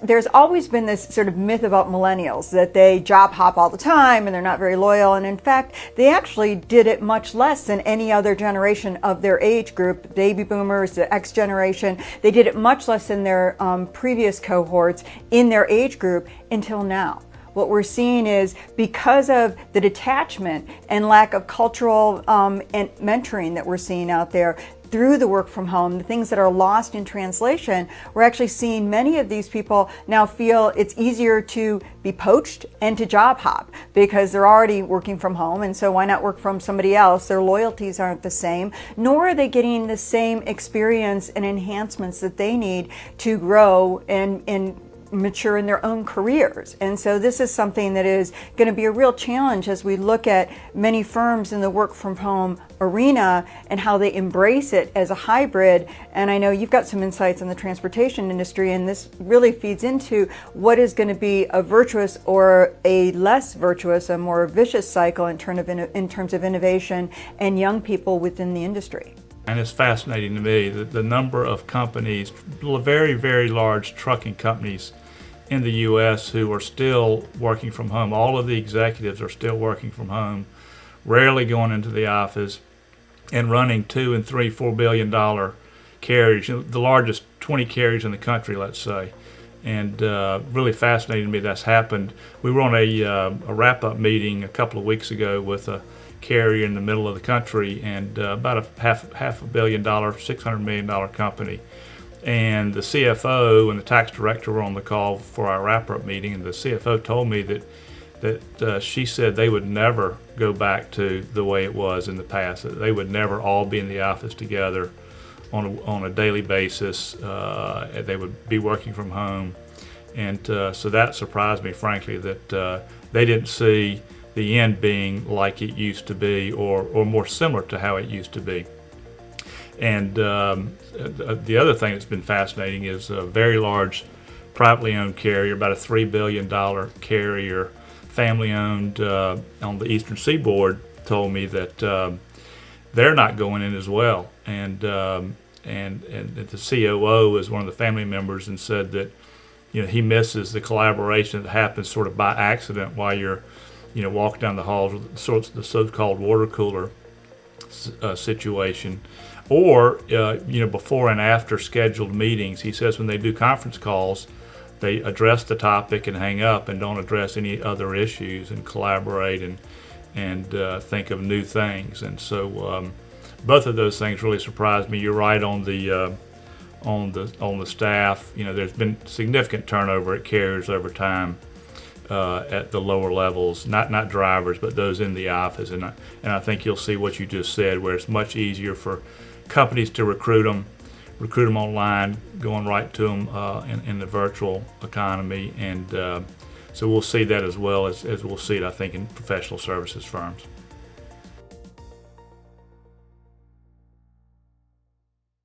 There's always been this sort of myth about millennials that they job hop all the time and they're not very loyal. And in fact, they actually did it much less than any other generation of their age group, baby boomers, the X generation. They did it much less than their previous cohorts in their age group until now. What we're seeing is because of the detachment and lack of cultural and mentoring that we're seeing out there, through the work from home, the things that are lost in translation, we're actually seeing many of these people now feel it's easier to be poached and to job hop because they're already working from home, and so why not work from somebody else? Their loyalties aren't the same, nor are they getting the same experience and enhancements that they need to grow and mature in their own careers. And so this is something that is going to be a real challenge as we look at many firms in the work from home arena and how they embrace it as a hybrid. And I know you've got some insights on the transportation industry, and this really feeds into what is going to be a virtuous or a less virtuous, a more vicious cycle in terms of innovation and young people within the industry. And it's fascinating to me that the number of companies, very, very large trucking companies in the U.S. who are still working from home. All of the executives are still working from home, rarely going into the office, and running $2 and $3, $4 billion carriers, the largest 20 carriers in the country, let's say. And really fascinating to me that's happened. We were on a wrap-up meeting a couple of weeks ago with a carrier in the middle of the country, and about a half $500 million, $600 million company. And the CFO and the tax director were on the call for our wrap-up meeting, and the CFO told me that she said they would never go back to the way it was in the past. That they would never all be in the office together on a daily basis. They would be working from home, and so that surprised me, frankly, that they didn't see the end being like it used to be, or more similar to how it used to be. And the other thing that's been fascinating is a very large privately owned carrier, about a $3 billion carrier, family owned on the Eastern Seaboard, told me that they're not going in as well. And the COO is one of the family members and said that he misses the collaboration that happens sort of by accident while you're walking down the halls, the so-called water cooler situation, or before and after scheduled meetings. He says when they do conference calls, they address the topic and hang up and don't address any other issues and collaborate and think of new things. And so both of those things really surprised me. You're right on the staff. There's been significant turnover at carriers over time. At the lower levels, not drivers, but those in the office, and I think you'll see what you just said, where it's much easier for companies to recruit them online, going right to them in the virtual economy, and so we'll see that as well as we'll see it, I think, in professional services firms.